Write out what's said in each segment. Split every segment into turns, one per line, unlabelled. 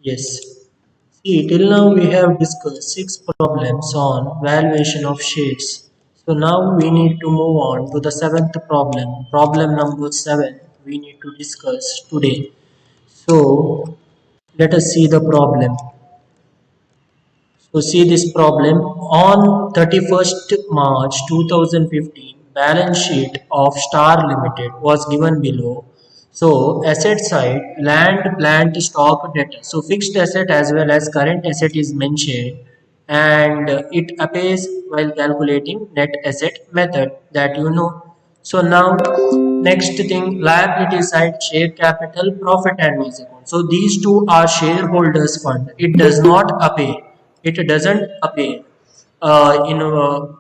Yes. See, till now we have discussed six problems on valuation of shares. So now we need to move on to the seventh problem. Problem number seven we need to discuss today. So let us see the problem. So see this problem on 31st March 2015 balance sheet of Star Limited was given below. So asset side land, plant, stock, debtor. So fixed asset as well as current asset is mentioned and it appears while calculating net asset method that you know. So now next thing liability side share capital profit and loss account. So these two are shareholders fund. It doesn't appear in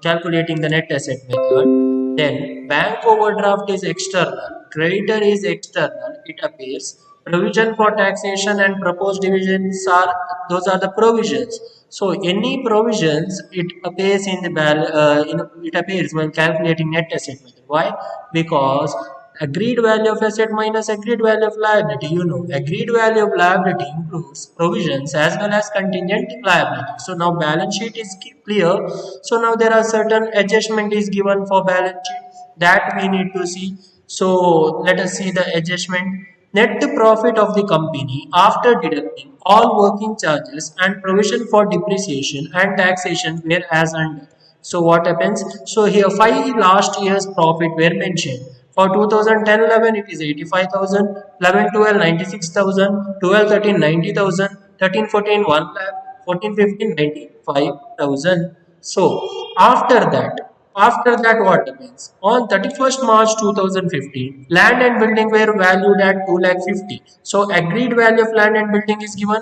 calculating the net asset method. Then bank overdraft is external, creditor is external, it appears. Provision for taxation and proposed divisions are those are the provisions. So any provisions it appears in the it appears when calculating net asset method. Why? Because agreed value of asset minus agreed value of liability. You know, agreed value of liability includes provisions as well as contingent liability. So now balance sheet is clear. So now there are certain adjustment is given for balance sheet that we need to see. So let us see the adjustment. Net profit of the company after deducting all working charges and provision for depreciation and taxation were as under. So what happens? So here five last year's profit were mentioned. For 2010-11 it is 85,000, 11-12 96,000, 12-13 90,000, 13-14 1 lakh, 14-15 95,000. So after that what happens? On 31st March 2015, land and building were valued at 2 lakh 50. So agreed value of land and building is given.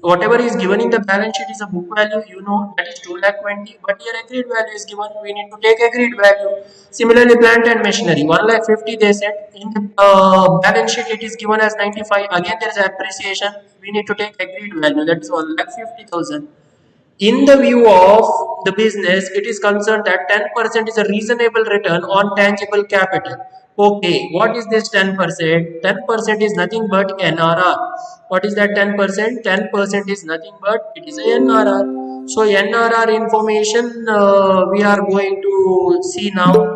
Whatever is given in the balance sheet is a book value, you know that is 2 lakh 20. But here agreed value is given. We need to take agreed value. Similarly, plant and machinery 1 lakh 50 they said. In the balance sheet it is given as 95. Again there is appreciation. We need to take agreed value, that is 1 lakh 50,000. In the view of the business, it is concerned that 10% is a reasonable return on tangible capital. Okay, what is this 10%? 10% is nothing but NRR. What is that 10%? 10% is nothing but it is a NRR. So NRR information we are going to see now,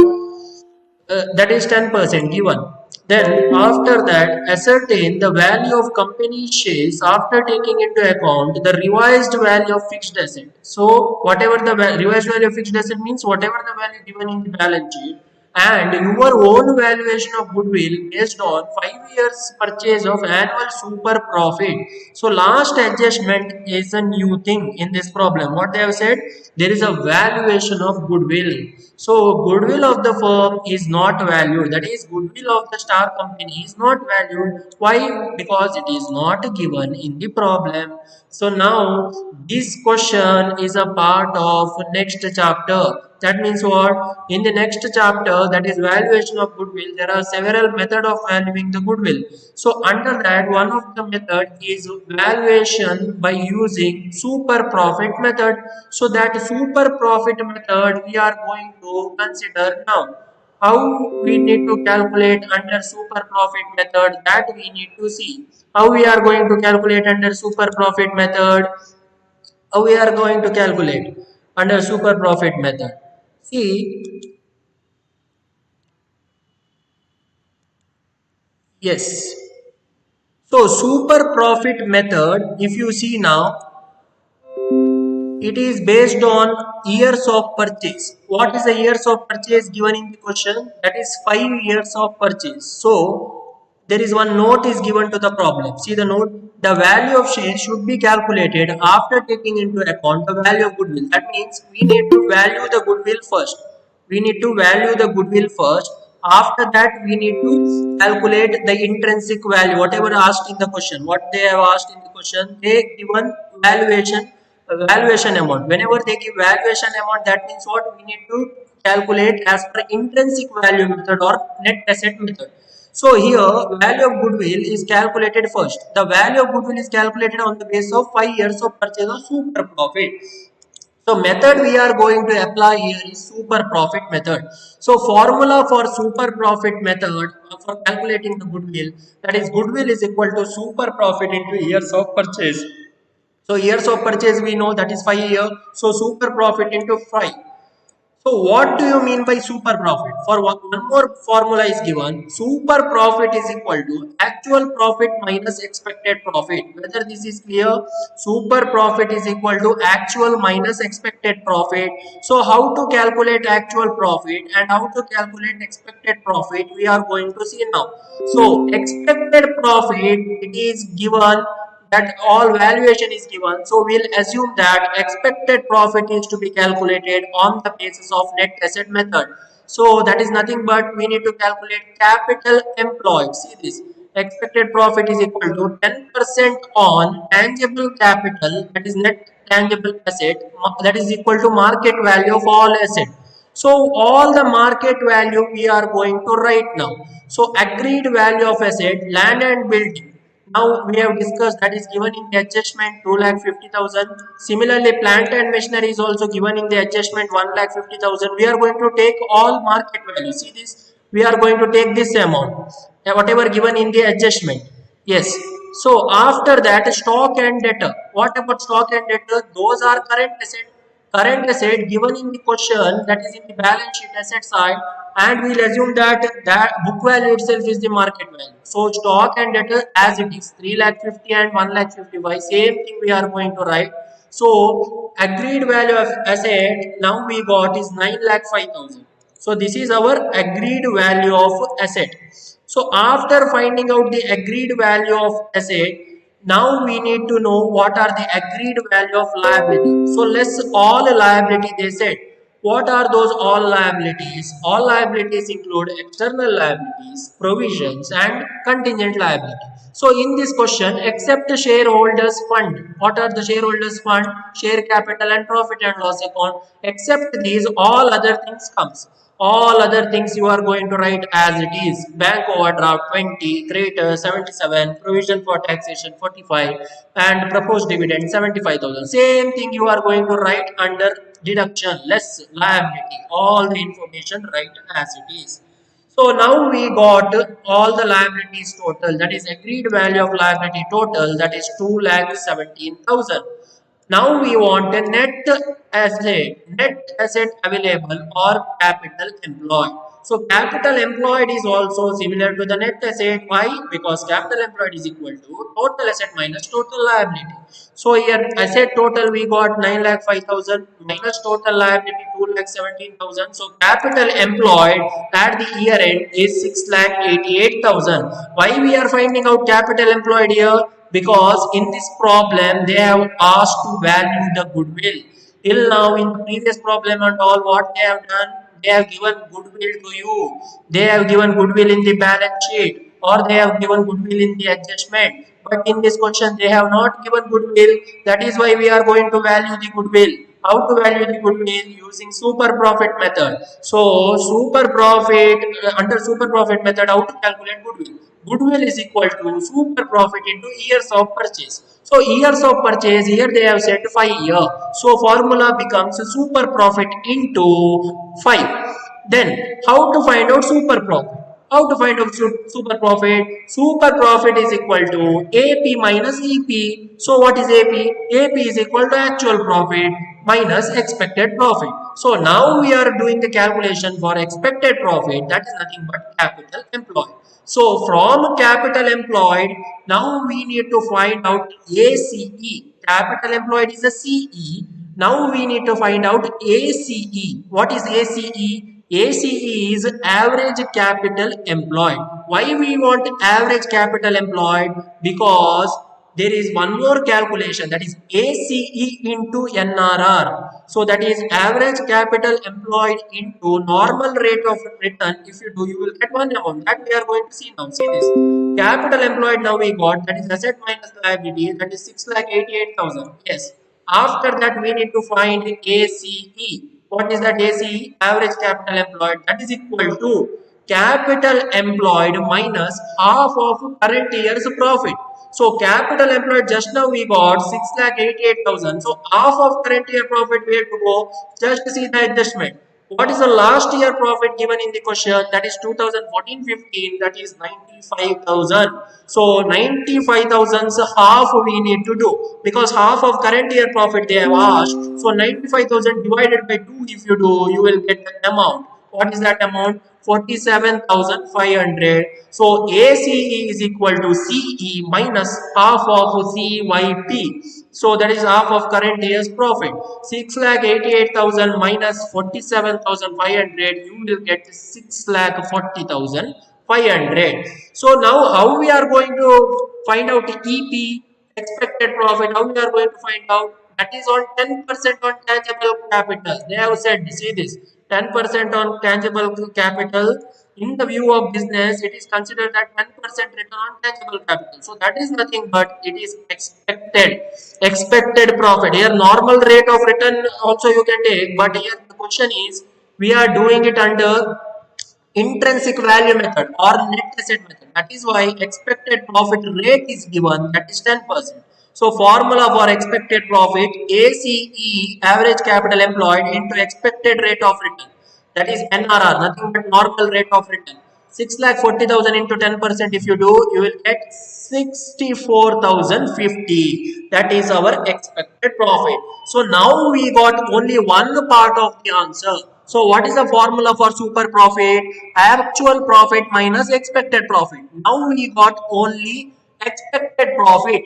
that is 10% given. Then after that, ascertain the value of company shares after taking into account the revised value of fixed asset. So whatever the revised value of fixed asset means, whatever the value given in the balance sheet, and your own valuation of goodwill based on 5 years purchase of annual super profit. So last adjustment is a new thing in this problem. What they have said, there is a valuation of goodwill. So goodwill of the firm is not valued, that is goodwill of the star company is not valued. Why? Because it is not given in the problem. So now this question is a part of next chapter. That means what? In the next chapter, that is valuation of goodwill, there are several methods of valuing the goodwill. So under that, one of the method is valuation by using super profit method. So that super profit method we are going to consider now. How we need to calculate under super profit method, that we need to see. How we are going to calculate under super profit method? How we are going to calculate under super profit method? See, yes. So super profit method, if you see now, it is based on years of purchase. What is the years of purchase given in the question? That is 5 years of purchase. So there is one note is given to the problem. See the note. The value of share should be calculated after taking into account the value of goodwill. That means we need to value the goodwill first. We need to value the goodwill first. After that, we need to calculate the intrinsic value. Whatever asked in the question, what they have asked in the question, they given valuation amount. Whenever they give valuation amount, that means what we need to calculate as per intrinsic value method or net asset method. So here value of goodwill is calculated first. The value of goodwill is calculated on the basis of 5 years of purchase of super profit. So method we are going to apply here is super profit method. So formula for super profit method for calculating the goodwill, that is goodwill is equal to super profit into years of purchase. So years of purchase we know that is 5 years. So super profit into 5. So what do you mean by super profit? For one more formula is given. Super profit is equal to actual profit minus expected profit. Whether this is clear? Super profit is equal to actual minus expected profit. So how to calculate actual profit and how to calculate expected profit we are going to see now. So expected profit it is given that all valuation is given. So we'll assume that expected profit is to be calculated on the basis of net asset method. So that is nothing but we need to calculate capital employed. See this expected profit is equal to 10% on tangible capital, that is net tangible asset, that is equal to market value of all asset. So all the market value we are going to write now. So agreed value of asset, land and building. Now we have discussed that is given in the adjustment 2,50,000. Similarly, plant and machinery is also given in the adjustment 1,50,000. We are going to take all market value. See this? We are going to take this amount, whatever given in the adjustment. Yes. So after that, stock and debtor. What about stock and debtor? Those are current asset. Current asset given in the question, that is in the balance sheet asset side, and we'll assume that book value itself is the market value. So stock and debtor as it is 3,50,000 and 1,55,000, same thing we are going to write. So agreed value of asset now we got is 9,05,000. So this is our agreed value of asset. So after finding out the agreed value of asset, now we need to know what are the agreed value of liability. So let's all liability they said. What are those all liabilities? All liabilities include external liabilities, provisions and contingent liability. So in this question, except the shareholders fund. What are the shareholders fund? Share capital and profit and loss account. Except these, all other things comes. All other things you are going to write as it is. Bank overdraft 20, creditor 77, provision for taxation 45, and proposed dividend 75,000. Same thing you are going to write under deduction less liability. All the information write as it is. So now we got all the liabilities total, that is agreed value of liability total, that is 2,17,000. Now we want a net asset available or capital employed. So capital employed is also similar to the net asset. Why? Because capital employed is equal to total asset minus total liability. So here asset total we got 9,05,000 minus total liability 2,17,000. So capital employed at the year end is 6,88,000. Why we are finding out capital employed here? Because in this problem they have asked to value the goodwill. Till now in the previous problem and all, what they have done, they have given goodwill to you. They have given goodwill in the balance sheet or they have given goodwill in the adjustment. But in this question they have not given goodwill. That is why we are going to value the goodwill. How to value the goodwill? Using super profit method. So super profit, under super profit method, how to calculate goodwill? Goodwill is equal to super profit into years of purchase. So years of purchase, here they have set 5 years. So formula becomes super profit into 5. Then how to find out super profit? How to find out super profit? Super profit is equal to AP minus EP. So what is AP? AP is equal to actual profit minus expected profit. So now we are doing the calculation for expected profit, that is nothing but capital employed. So from capital employed, now we need to find out ACE. Capital employed is a CE. Now we need to find out ACE. What is ACE? ACE is average capital employed. Why we want average capital employed? Because there is one more calculation, that is ACE into NRR. So that is average capital employed into normal rate of return. If you do, you will get one amount that we are going to see now. See this capital employed now we got, that is asset minus liability, that is 6,88,000. Yes. After that we need to find ACE. What is that ACE? Average capital employed, that is equal to capital employed minus half of current year's profit. So capital employed just now we got 6,88,000. So half of current year profit we have to go. Just see the adjustment. What is the last year profit given in the question? That is 2014-15, that is 95,000. So 95,000 half we need to do, because half of current year profit they have asked. So 95,000 divided by 2 if you do, you will get the amount. What is that amount? 47,500. So ACE is equal to CE minus half of CYP. So that is half of current year's profit. 6,88,000 minus 47,500, you will get 6,40,500. So now how we are going to find out EP, expected profit? How we are going to find out? That is on 10% on tangible capital. They have said, see this, 10% on tangible capital. In the view of business, it is considered that 10% return on tangible capital. So that is nothing but it is expected profit. Here normal rate of return also you can take, but here the question is we are doing it under intrinsic value method or net asset method. That is why expected profit rate is given, that is 10%. So formula for expected profit, ACE, average capital employed, into expected rate of return, that is NRR, nothing but normal rate of return. 6,40,000 into 10%, if you do, you will get 64,050. That is our expected profit. So now we got only one part of the answer. So what is the formula for super profit? Actual profit minus expected profit. Now we got only expected profit.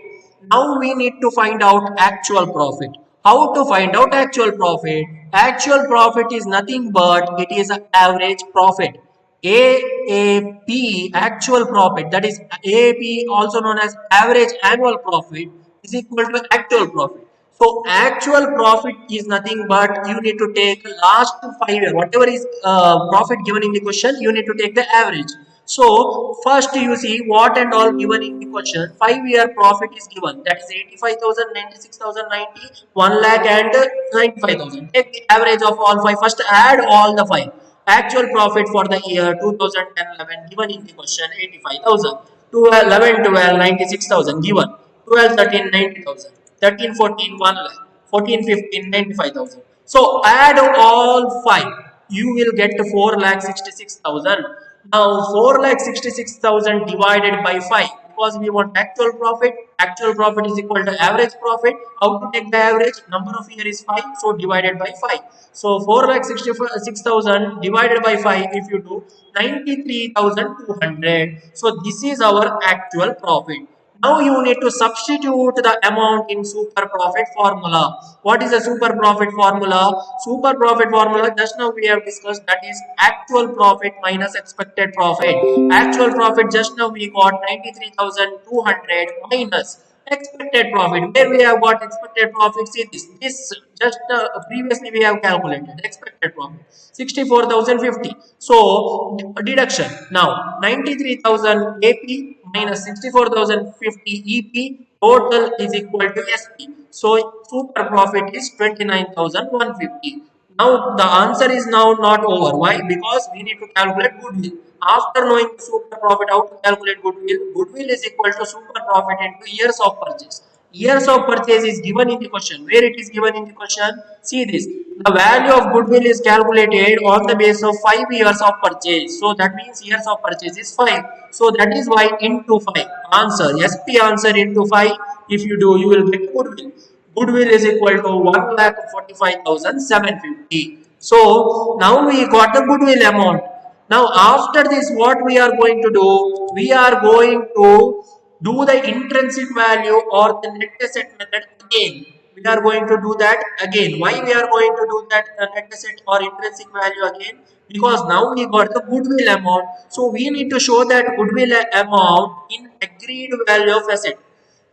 Now we need to find out actual profit. How to find out actual profit? Actual profit is nothing but it is an average profit. AAP, actual profit, that is AAP also known as average annual profit, is equal to actual profit. So actual profit is nothing but you need to take last 5 years, whatever is profit given in the question, you need to take the average. So first you see what and all given in the question. 5 year profit is given, that is 85,000, 96,000, 90, 1 lakh and 95,000. Take the average of all five. First add all the five. Actual profit for the year 2010-11 given in the question 85,000. 11, 12, 96,000 given. 12, 13, 90,000. 13, 14, 1 lakh. 14, 15, 95,000. So add all five. You will get 4 lakh 66,000. Now 4 lakh 66,000 divided by 5, because we want actual profit. Actual profit is equal to average profit. How to take the average? Number of year is 5, so divided by 5. So 4 lakh 66,000 divided by 5, if you do, 93,200. So this is our actual profit. Now you need to substitute the amount in super profit formula. What is the super profit formula? Super profit formula just now we have discussed, that is actual profit minus expected profit. Actual profit just now we got 93,200 minus expected profit. Where we have got expected profit? See this. This just previously we have calculated expected profit 64,050. So deduction. Now 93,000 AP minus 64,050 EP, total is equal to SP. So super profit is 29,150. Now the answer is now not over. Why? Because we need to calculate goodwill. After knowing the super profit, how to calculate goodwill? Goodwill is equal to super profit into years of purchase. Years of purchase is given in the question. Where it is given in the question? See this. The value of goodwill is calculated on the basis of 5 years of purchase. So that means years of purchase is 5. So that is why into 5. Answer. SP answer into 5. If you do, you will get goodwill. Goodwill is equal to 1,45,750. So now we got the goodwill amount. Now after this, what we are going to do? We are going to do the intrinsic value or the net asset method again. We are going to do that again. Why we are going to do that net asset or intrinsic value again? Because now we got the goodwill amount. So we need to show that goodwill amount in agreed value of asset.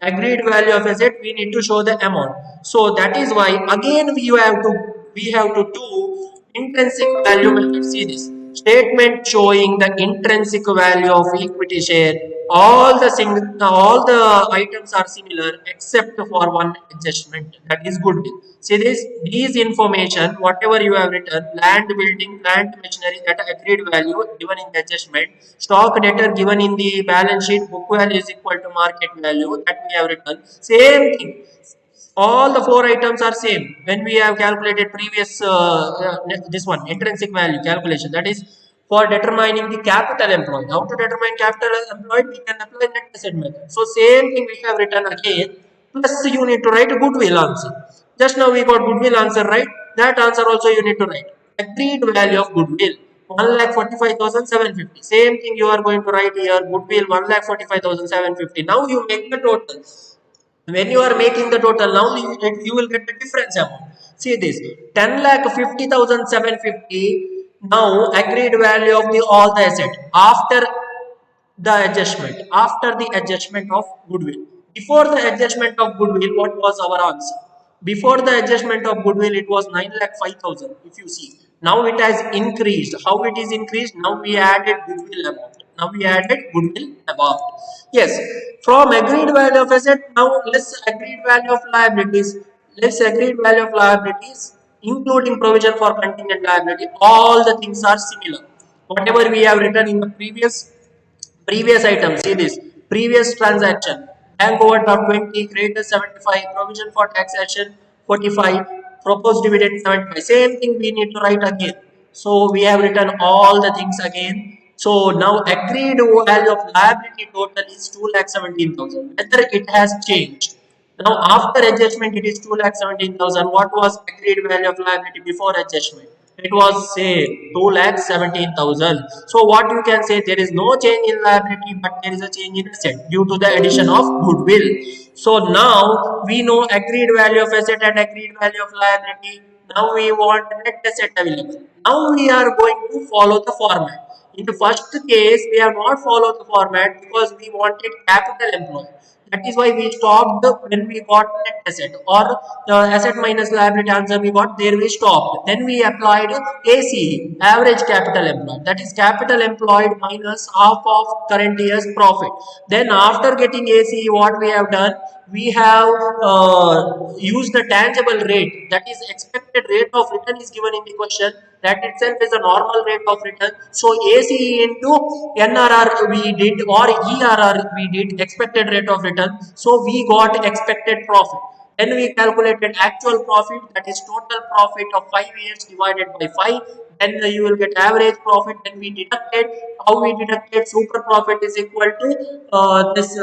Agreed value of asset, we need to show the amount. So that is why again we have to do intrinsic value method. See this statement showing the intrinsic value of equity share. All the items are similar except for one adjustment, that is goodwill. See this, these information whatever you have written, land, building, plant, machinery, that agreed value given in the adjustment, stock debtor given in the balance sheet, book value is equal to market value, that we have written. Same thing, All the four items are same when we have calculated previous this one intrinsic value calculation, that is for determining the capital employed. How to determine capital employed? We can apply net asset method. So same thing we have written again, plus you need to write a goodwill answer. Just now we got goodwill answer, right? That answer also you need to write. Agreed value of goodwill 1,45,750. Same thing you are going to write here, goodwill 1,45,750. Now you make the total. When you are making the total, now you will get the difference amount. See this 10,50,750. Now agreed value of the all the asset after the adjustment of goodwill. Before the adjustment of goodwill, what was our answer? Before the adjustment of goodwill, it was 9,05,000. If you see, now it has increased. How it is increased? Now we added goodwill amount. Now we added goodwill amount. Yes, from agreed value of asset, now let's agreed value of liabilities. Let's agreed value of liabilities, including provision for contingent liability. All the things are similar. Whatever we have written in the previous item, see this previous transaction, bank overdraft 20, credit 75, provision for taxation 45, proposed dividend 75. Same thing we need to write again. So we have written all the things again. So now agreed value of liability total is 2,17,000. Whether it has changed, now after adjustment it is 2,17,000. What was agreed value of liability before adjustment? It was say 2,17,000. So what you can say, there is no change in liability, but there is a change in asset due to the addition of goodwill. So now we know agreed value of asset and agreed value of liability. Now we want net asset available. Now we are going to follow the format. In the first case, we have not followed the format because we wanted capital employed. That is why we stopped when we got net asset or asset minus liability answer we got, there we stopped. Then we applied ACE, average capital employed. That is capital employed minus half of current year's profit. Then after getting ACE, what we have done? We have used the tangible rate, that is expected rate of return is given in the question, that itself is a normal rate of return. So ACE into NRR we did or ERR we did, expected rate of return. So we got expected profit. Then we calculated actual profit, that is total profit of 5 years divided by 5. Then you will get average profit. Then we deducted, how we deducted, super profit is equal to this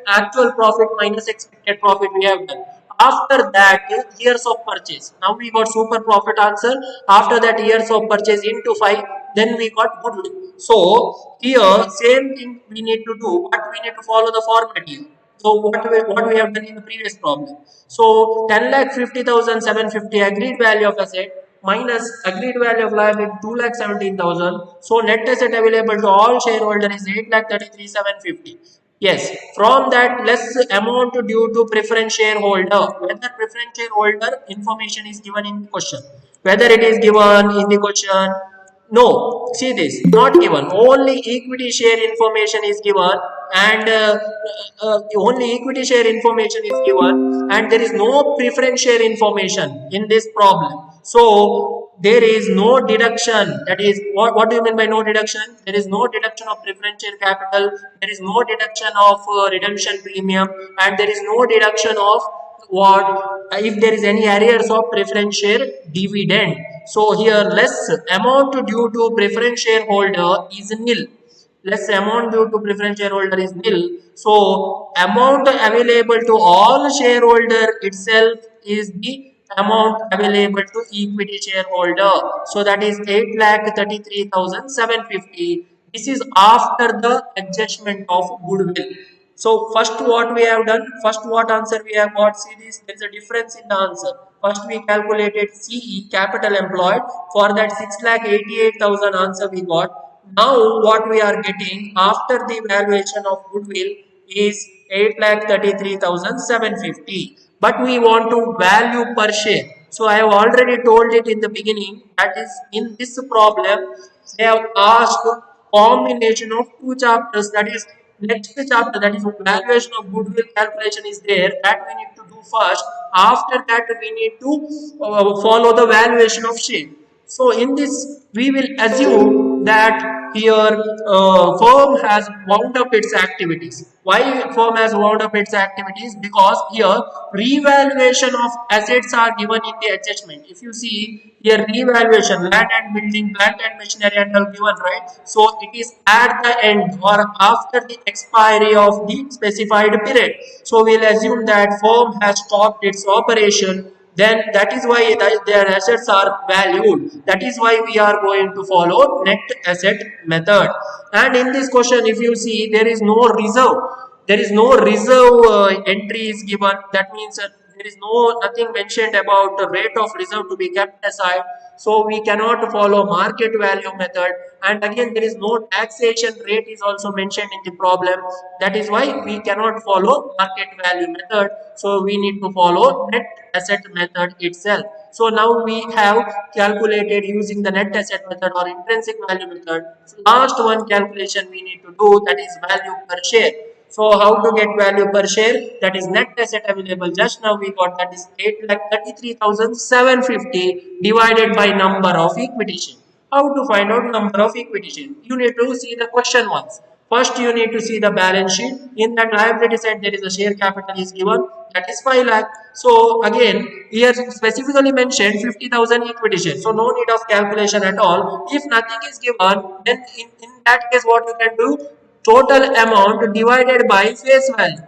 actual profit minus expected profit we have done. After that, years of purchase. Now we got super profit answer. After that, years of purchase into 5. Then we got goodwill. So here, same thing we need to do, but we need to follow the format here. So what we have done in the previous problem. So 10,50,750 agreed value of asset minus agreed value of liability 2,17,000. So net asset available to all shareholder is 8,33,750. Yes, from that less amount due to preference shareholder. Whether preference shareholder information is given in the question. Whether it is given in the question, no, see this, not given. Only equity share information is given, and only equity share information is given, and there is no preference share information in this problem. So there is no deduction. That is, what do you mean by no deduction? There is no deduction of preference share capital. There is no deduction of redemption premium, and there is no deduction of what if there is any arrears of preference share dividend. So here less amount due to preference shareholder is nil. Less amount due to preference shareholder is nil. So amount available to all shareholder itself is the amount available to equity shareholder. So that is 8,33,750. This is after the adjustment of goodwill. So first what we have done, first what answer we have got, see this, there is a difference in the answer. First we calculated CE, capital employed, for that 6,88,000 answer we got. Now what we are getting after the valuation of goodwill is 8,33,750. But we want to value per share. So I have already told it in the beginning, that is in this problem they have asked combination of two chapters, that is next chapter, that is valuation of goodwill calculation is there, that we need to do first. After that we need to follow the valuation of share. So in this we will assume that here firm has wound up its activities. Why firm has wound up its activities? Because here revaluation of assets are given in the adjustment. If you see here, revaluation, land and building, plant and machinery and all given, right? So it is at the end or after the expiry of the specified period. So we'll assume that firm has stopped its operation, then that is why their assets are valued. That is why we are going to follow net asset method. And in this question, if you see, there is no reserve. There is no reserve entry is given. That means there is nothing mentioned about the rate of reserve to be kept aside. So we cannot follow market value method. And again, there is no taxation rate is also mentioned in the problem. That is why we cannot follow market value method. So we need to follow net asset method itself. So now we have calculated using the net asset method or intrinsic value method. Last one calculation we need to do, that is value per share. So how to get value per share? That is net asset available. Just now we got, that is 8,33,750 divided by number of equity share. How to find out number of equity share? You need to see the question once. First, you need to see the balance sheet. In that liability side, there is a share capital is given, that is 5 lakh. So again, here specifically mentioned 50,000 equity share. So no need of calculation at all. If nothing is given, then in that case, what you can do? Total amount divided by face value.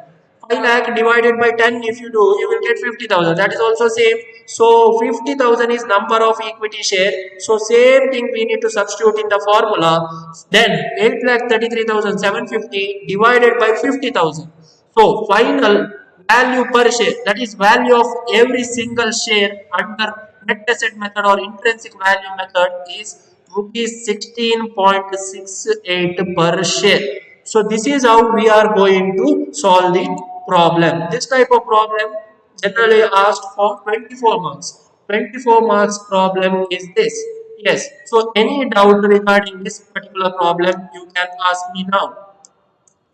5 lakh divided by 10, if you do, you will get 50,000. That is also same. So 50,000 is number of equity share. So same thing we need to substitute in the formula. Then 8,33,750 divided by 50,000. So final value per share, that is value of every single share under net asset method or intrinsic value method, is rupees 16.68 per share. So this is how we are going to solve the problem. This type of problem generally asked for 24 marks. 24 marks problem is this. Yes. So any doubt regarding this particular problem, you can ask me now.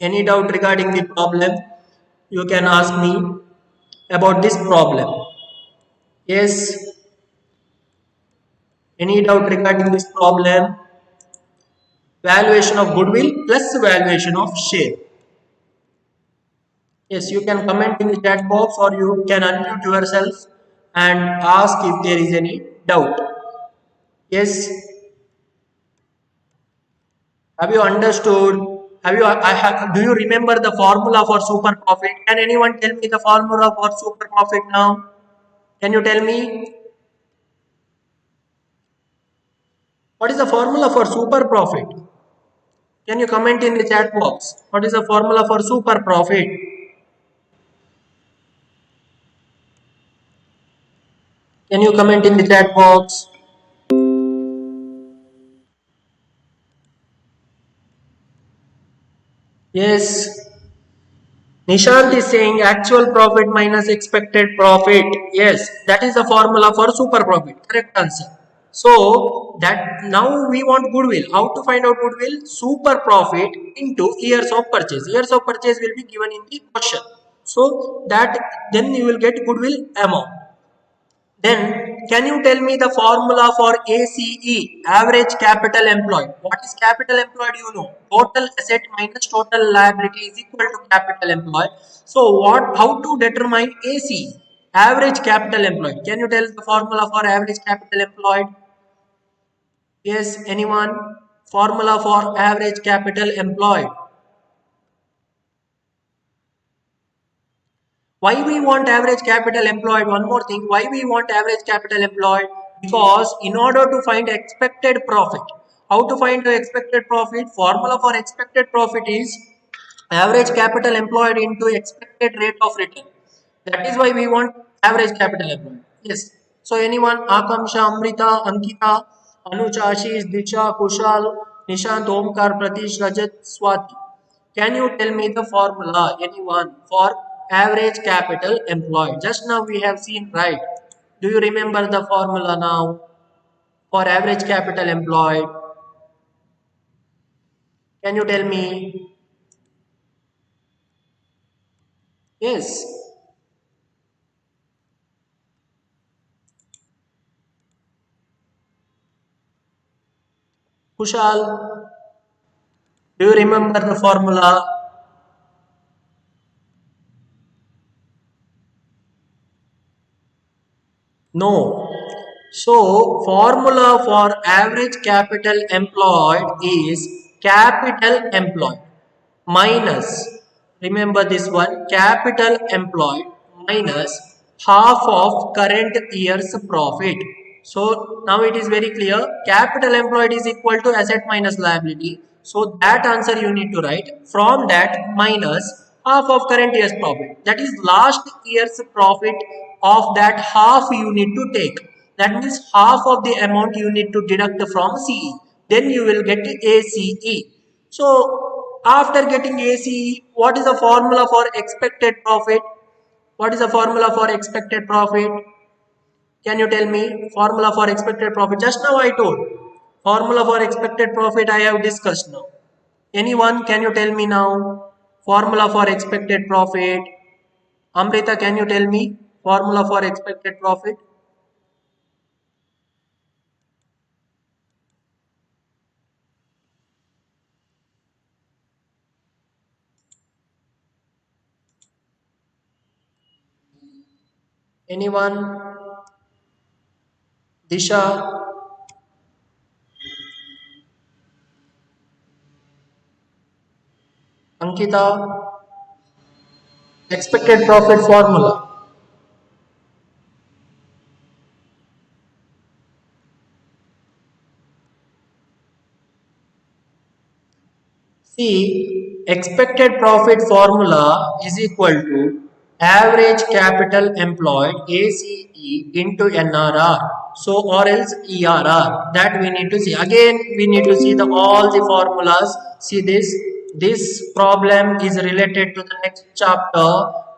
Any doubt regarding the problem, you can ask me about this problem. Yes. Any doubt regarding this problem? Valuation of goodwill plus valuation of share. Yes, you can comment in the chat box or you can unmute yourself and ask if there is any doubt. Yes, have you understood? Do you remember the formula for super profit? Can anyone tell me the formula for super profit now? Can you tell me? What is the formula for super profit? Can you comment in the chat box? What is the formula for super profit? Can you comment in the chat box? Yes. Nishant is saying actual profit minus expected profit. Yes, that is the formula for super profit. Correct answer. So that now we want goodwill. How to find out goodwill? Super profit into years of purchase. Years of purchase will be given in the question. So that then you will get goodwill amount. Then, can you tell me the formula for ACE, average capital employed? What is capital employed? You know, total asset minus total liability is equal to capital employed. So, how to determine ACE, average capital employed? Can you tell the formula for average capital employed? Yes, anyone? Formula for average capital employed. Why we want average capital employed? One more thing. Why we want average capital employed? Because in order to find expected profit. How to find the expected profit? Formula for expected profit is average capital employed into expected rate of return. That is why we want average capital employed. Yes. So anyone? Akamsha, Amrita, Ankita, Anucha, Ashish, Diksha, Kushal, Nishant, Omkar, Pratish, Rajat, Swati. Can you tell me the formula, anyone, for average capital employed? Just now we have seen, right? Do you remember the formula now for average capital employed? Can you tell me? Yes. Kushal. Do you remember the formula? No. So, formula for average capital employed is capital employed minus, remember this one, capital employed minus half of current year's profit. So, now it is very clear, capital employed is equal to asset minus liability. So, that answer you need to write. From that minus half of current year's profit. That is last year's profit of that half you need to take. That means half of the amount you need to deduct from CE. Then you will get ACE. So after getting ACE, what is the formula for expected profit? What is the formula for expected profit? Can you tell me formula for expected profit? Just now I told. Formula for expected profit I have discussed now. Anyone, can you tell me now? Formula for expected profit. Amrita, can you tell me formula for expected profit? Anyone? Disha, Ankita, expected profit formula. See, expected profit formula is equal to average capital employed ACE into NRR. So or else ERR, that we need to see. Again, we need to see the all the formulas. See this. This problem is related to the next chapter.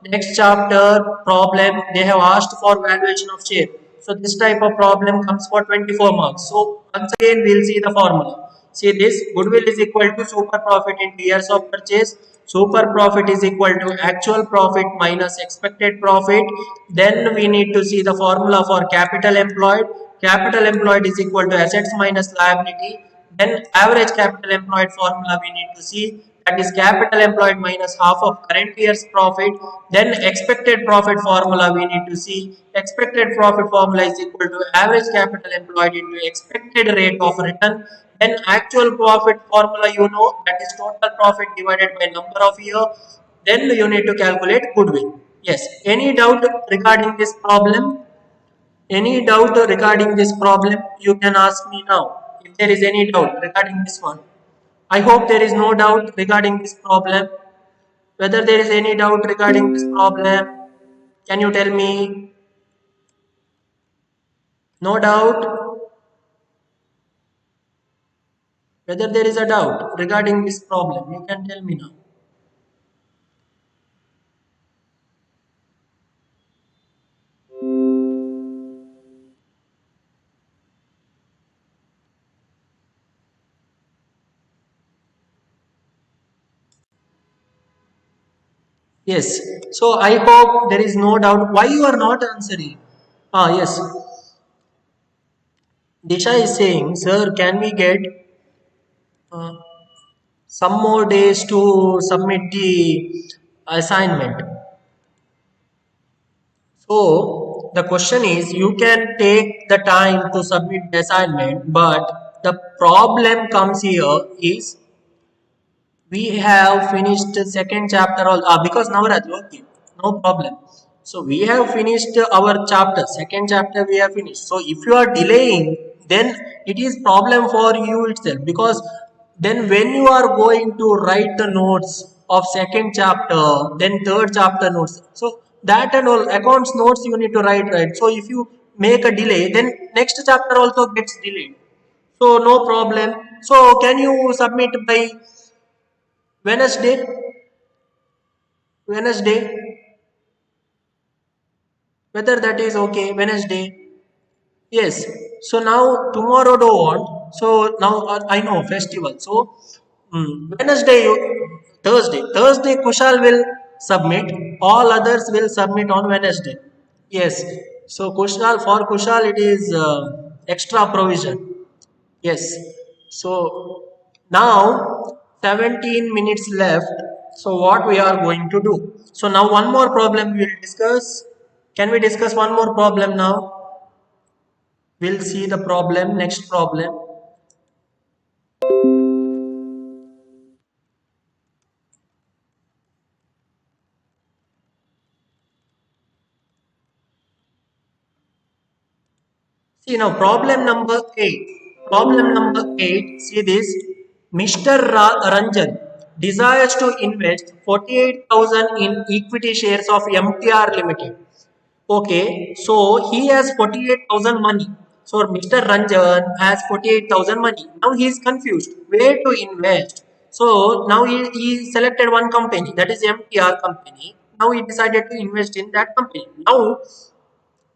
Next chapter problem they have asked for valuation of share. So this type of problem comes for 24 marks. So once again we'll see the formula. See this, goodwill is equal to super profit into years of purchase. Super profit is equal to actual profit minus expected profit. Then we need to see the formula for capital employed. Capital employed is equal to assets minus liability. Then average capital employed formula we need to see, that is capital employed minus half of current year's profit. Then expected profit formula we need to see. Expected profit formula is equal to average capital employed into expected rate of return. Then actual profit formula you know, that is total profit divided by number of year. Then you need to calculate goodwill. Yes. Any doubt regarding this problem? Any doubt regarding this problem? You can ask me now. If there is any doubt regarding this one. I hope there is no doubt regarding this problem. Whether there is any doubt regarding this problem, can you tell me? No doubt? Whether there is a doubt regarding this problem, you can tell me now. Yes. So I hope there is no doubt. Why you are not answering? Ah, yes. Disha is saying, sir, can we get uh, some more days to submit the assignment? So the question is, you can take the time to submit the assignment, but the problem comes here is we have finished the second chapter all because Navaraj, okay, no problem. So we have finished our chapter, second chapter we have finished. So if you are delaying, then it is problem for you itself, because then when you are going to write the notes of second chapter, then third chapter notes. So that and all accounts notes you need to write, right? So if you make a delay, then next chapter also gets delayed. So no problem. So can you submit by Wednesday? Wednesday, whether that is okay, Wednesday. Yes. So now tomorrow don't want. So now I know festival. So Wednesday, Thursday Kushal will submit. All others will submit on Wednesday. Yes. So Kushal, for Kushal it is extra provision. Yes. So now 17 minutes left. So what we are going to do? So now one more problem we will discuss. Can we discuss one more problem now? We'll see the problem, next problem. See now problem number 8. Problem number 8, see this. Mr. Ranjan desires to invest 48,000 in equity shares of MTR Limited. Okay, so he has 48,000 money. So Mr. Ranjan has 48,000 money. Now he is confused where to invest. So now he selected one company, that is MTR company. Now he decided to invest in that company. Now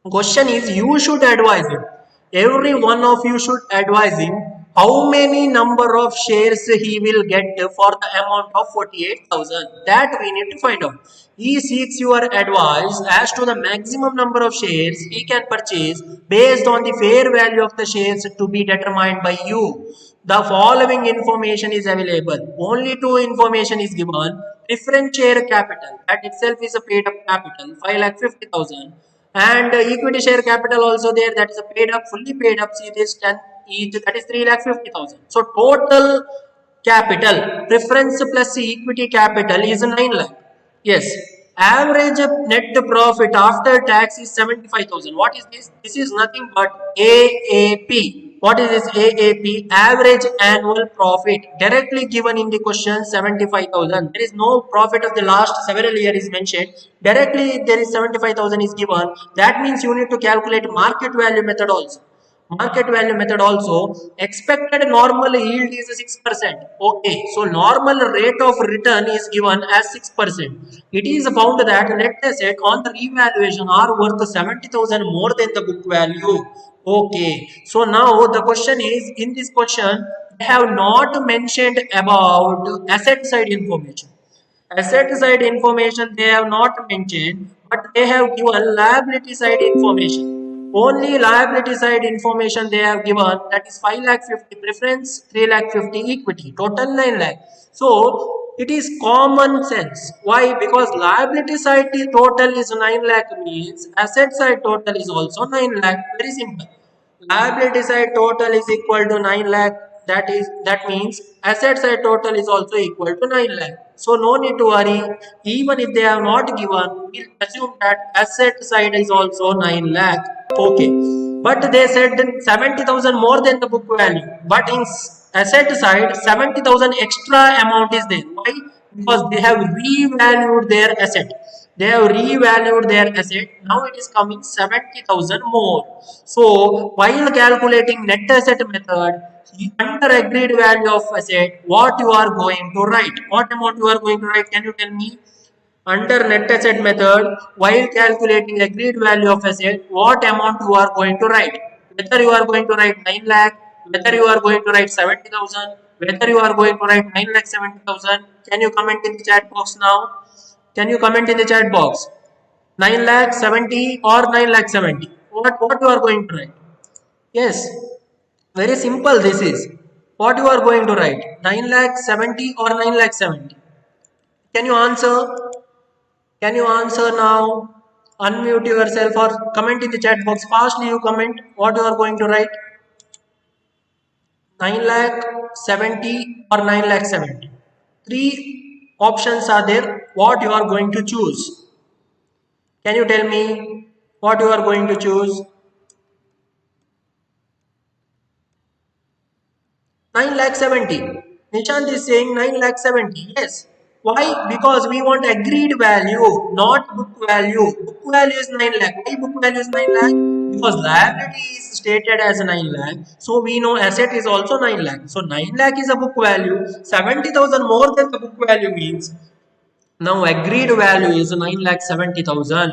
question is, you should advise him. Every one of you should advise him how many number of shares he will get for the amount of 48,000. That we need to find out. He seeks your advice as to the maximum number of shares he can purchase based on the fair value of the shares to be determined by you. The following information is available. Only two information is given. Preference share capital, that itself is a paid up capital, 5,50,000, and equity share capital also there, that is a paid up, fully paid up series 10 each, that is 3,50,000. So total capital, preference plus equity capital is 9 lakh. Yes, average net profit after tax is 75,000. What is this? This is nothing but AAP. What is this AAP? Average annual profit. Directly given in the question 75,000. There is no profit of the last several years is mentioned. Directly there is 75,000 is given. That means you need to calculate market value method also. Market value method also, expected normal yield is 6%. Okay, so normal rate of return is given as 6%. It is found that net asset on the revaluation are worth 70,000 more than the book value. Okay, so now the question is, in this question they have not mentioned about asset side information. Asset side information they have not mentioned, but they have given liability side information. Only liability side information they have given, that is 5,50,000 preference, 3,50,000 equity, total 9 lakh. So it is common sense. Why? Because liability side total is 9 lakh means asset side total is also 9 lakh. Very simple. Liability side total is equal to 9 lakh. That means asset side total is also equal to 9 lakh. So no need to worry. Even if they have not given, we'll assume that asset side is also 9 lakh. Okay. But they said 70,000 more than the book value. But in asset side, 70,000 extra amount is there. Why? Because they have revalued their asset. They have revalued their asset. Now it is coming 70,000 more. So while calculating net asset method, under agreed value of asset, what you are going to write? What amount you are going to write? Can you tell me? Under net asset method, while calculating agreed value of asset, what amount you are going to write? Whether you are going to write 9 lakh, whether you are going to write 70,000, whether you are going to write 9 lakh 70,000. Can you comment in the chat box now? Can you comment in the chat box? 9 lakh 70 or 9 lakh 70? What you are going to write? Yes, very simple this is. What you are going to write? 9 lakh 70 or 9 lakh 70? Can you answer? Can you answer now? Unmute yourself or comment in the chat box. Fastly you comment what you are going to write. 9 lakh 70 or 9 lakh 70. Three options are there. What you are going to choose? Can you tell me what you are going to choose? 9 lakh 70. Nishant is saying 9 lakh 70. Yes. Why? Because we want agreed value, not book value. Book value is 9 lakh. Why book value is 9 lakh? Because liability is stated as 9 lakh. So we know asset is also 9 lakh. So 9 lakh is a book value. 70,000 more than the book value means now agreed value is 9 lakh 70,000.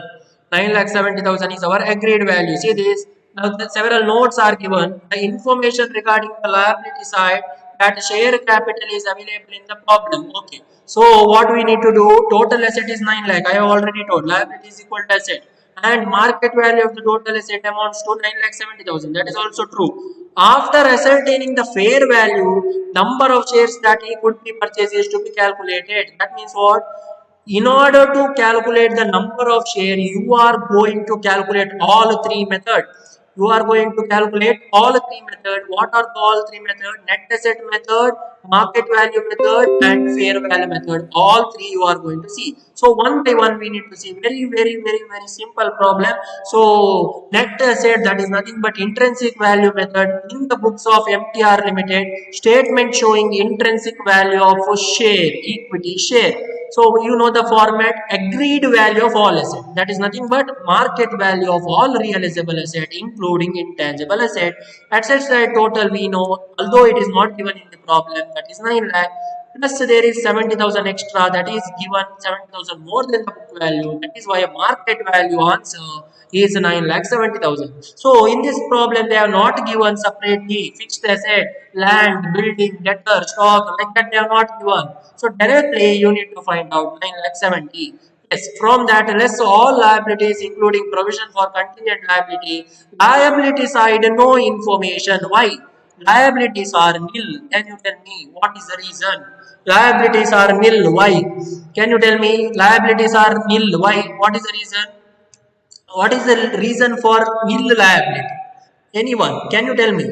9 lakh 70,000 is our agreed value. See this. Now several notes are given. The information regarding the liability side, that share capital is available in the problem. Okay. So what we need to do? Total asset is 9 lakh. I have already told. Liability is equal to asset. And market value of the total asset amounts to 9 lakh 70,000. That is also true. After ascertaining the fair value, number of shares that he could be purchased is to be calculated. That means what? In order to calculate the number of share, you are going to calculate all three methods. You are going to calculate all three methods. What are the all three methods? Net asset method, market value method, and fair value method. All three you are going to see. So one by one we need to see. Very simple problem. So net asset, that is nothing but intrinsic value method. In the books of MTR Limited, statement showing intrinsic value of a share, equity share. So you know the format, agreed value of all asset. That is nothing but market value of all realizable asset, including intangible asset. Assets side total we know, although it is not given in the problem, that is 9 lakh. Plus there is 70,000 extra, that is given 70,000 more than the book value. That is why a market value answer is 9 lakh 70,000. So in this problem they are not given separately fixed asset, land, building, debtor, stock, like that they are not given. So directly you need to find out 9 lakh 70. Yes, from that less all liabilities including provision for contingent liability. Liability side no information. Why? Liabilities are nil. Can you tell me what is the reason? Liabilities are nil. Why? Can you tell me liabilities are nil? Why? What is the reason? What is the reason for nil liability? Anyone? Can you tell me?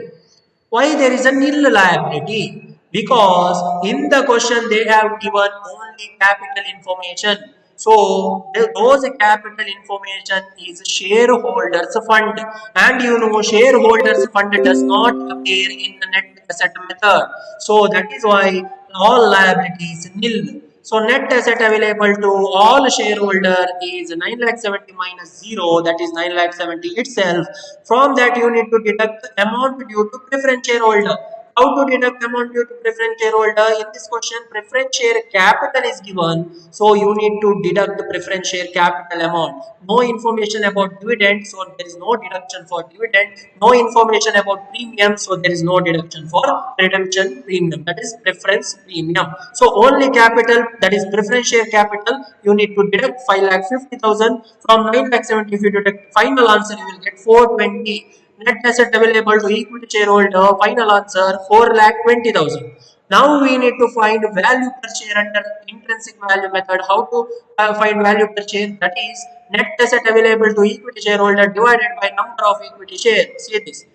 Why there is a nil liability? Because in the question they have given only capital information. So those capital information is shareholders fund, and you know shareholders fund does not appear in the net asset method. So that is why all liabilities nil. So net asset available to all shareholder is 9 lakh 70 minus 0, that is 9 lakh 70 itself. From that you need to deduct the amount due to preference shareholder. How to deduct amount due to preference shareholder? In this question, preference share capital is given, so you need to deduct the preference share capital amount. No information about dividend, so there is no deduction for dividend. No information about premium, so there is no deduction for redemption premium. That is preference premium. So only capital, that is preference share capital, you need to deduct 5,50,000 from 9,70,000. If you deduct final answer, you will get 420. Net asset available to equity shareholder, final answer 4,20,000. Now we need to find value per share under intrinsic value method. How to find value per share? That is net asset available to equity shareholder divided by number of equity share. See this.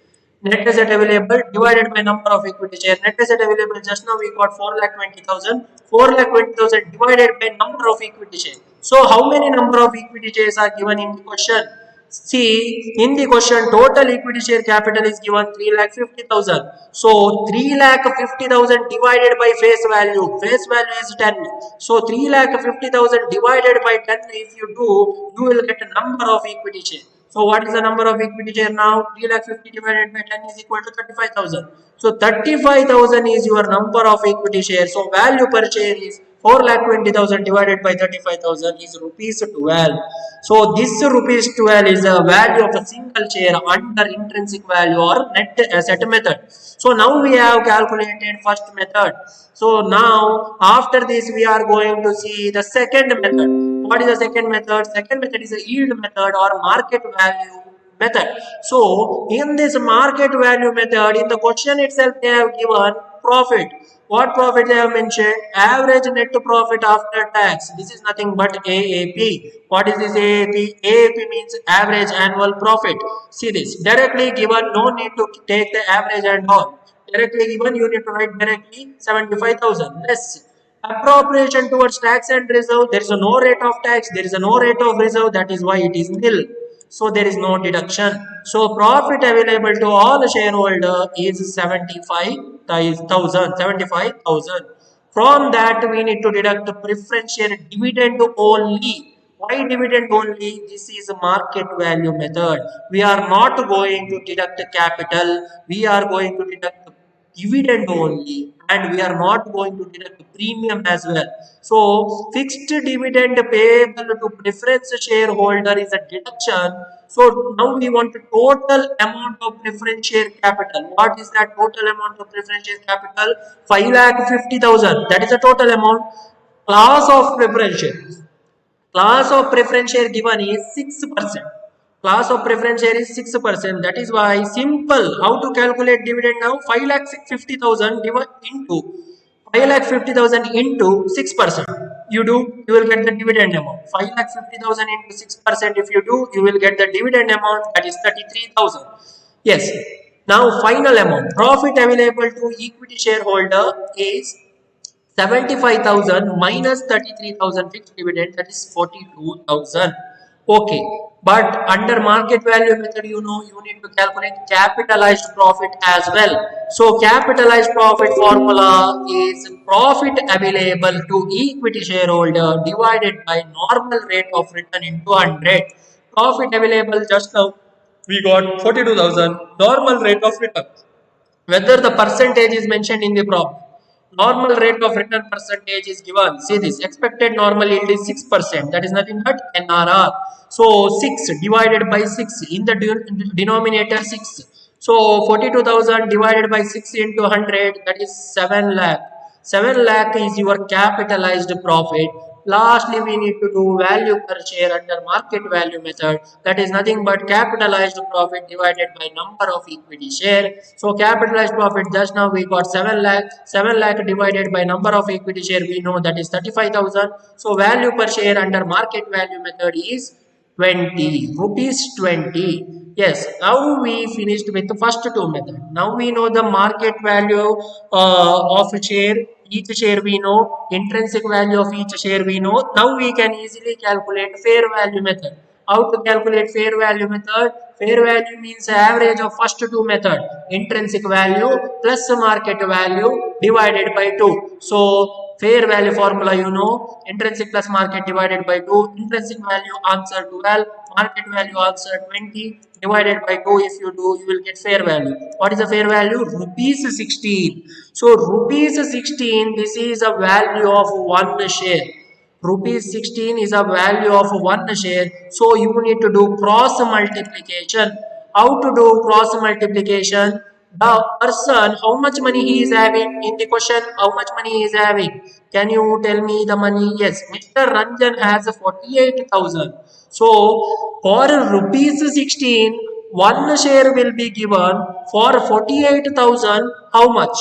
Net asset available divided by number of equity share. Net asset available just now we got 4,20,000. 4,20,000 divided by number of equity share. So how many number of equity shares are given in the question? See, in the question, total equity share capital is given 3,50,000. So 3,50,000 divided by face value. Face value is 10. So 3,50,000 divided by 10, if you do, you will get a number of equity share. So what is the number of equity share now? 3,50,000 divided by 10 is equal to 35,000. So 35,000 is your number of equity share. So value per share is 4,20,000 divided by 35,000 is rupees 12. So this rupees 12 is a value of a single share under intrinsic value or net asset method. So now we have calculated first method. So now after this we are going to see the second method. What is the second method? Second method is a yield method or market value method. So in this market value method, in the question itself they have given profit. What profit they have mentioned? Average net profit after tax. This is nothing but AAP. What is this AAP? AAP means average annual profit. See this. Directly given, no need to take the average and all. Directly given, you need to write directly 75,000. Less. Appropriation towards tax and reserve. There is a no rate of tax. There is a no rate of reserve. That is why it is nil. So there is no deduction. So profit available to all shareholder is 75,000. From that we need to deduct the preference share dividend only. Why dividend only? This is a market value method. We are not going to deduct the capital. We are going to deduct the dividend only, and we are not going to deduct the premium as well. So fixed dividend payable to preference shareholder is a deduction. So now we want the total amount of preference share capital. What is that total amount of preference share capital? 5,50,000. That is the total amount. Class of preference share. Class of preference share given is 6%. Class of preference share is 6%. That is why simple. How to calculate dividend now? 5,50,000 into 5,50,000 into 6%. You will get the dividend amount. 5,50,000 into 6%. If you do, you will get the dividend amount, that is 33,000. Yes. Now final amount. Profit available to equity shareholder is 75,000 minus 33,000 fixed dividend, that is 42,000. Okay, but under market value method, you need to calculate capitalized profit as well. So capitalized profit formula is profit available to equity shareholder divided by normal rate of return into 100. Profit available, just now we got 42,000, normal rate of return. Whether the percentage is mentioned in the problem. Normal rate of return percentage is given. See this, expected normal yield is 6%. That is nothing but NRR. So 6 divided by 6 in the denominator 6. So 42,000 divided by 6 into 100, that is 7 lakh. 7 lakh is your capitalized profit. Lastly, we need to do value per share under market value method. That is nothing but capitalized profit divided by number of equity share. So capitalized profit, just now we got 7 lakh. 7 lakh divided by number of equity share, we know that is 35,000. So value per share under market value method is 20 rupees 20. Yes, now we finished with the first two method. Now we know the market value of a share. Each share we know, intrinsic value of each share we know. Now we can easily calculate fair value method. How to calculate fair value method? Fair value means average of first two method, intrinsic value plus market value divided by 2. So fair value formula, intrinsic plus market divided by 2. Intrinsic value answer 12, market value answer 20, divided by 2. If you do, you will get fair value. What is the fair value? Rupees 16. So rupees 16, this is a value of one share. Rupees 16 is a value of one share. So you need to do cross multiplication. How to do cross multiplication? The person, how much money he is having in the question, how much money he is having? Can you tell me the money? Yes, Mr. Ranjan has 48,000. So for rupees 16, one share will be given. For 48,000, how much?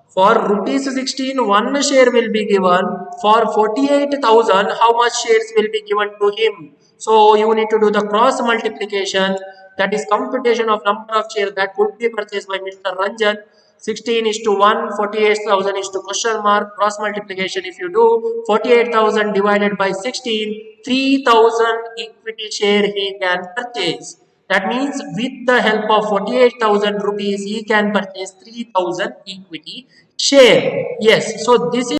For rupees 16, one share will be given. For 48,000, how much shares will be given to him? So you need to do the cross multiplication. That is computation of number of shares that could be purchased by Mr. Ranjan. 16 is to 1, 48,000 is to question mark, cross multiplication. If you do 48,000 divided by 16, 3,000 equity share he can purchase. That means with the help of 48,000 rupees, he can purchase 3,000 equity share. Yes, so this is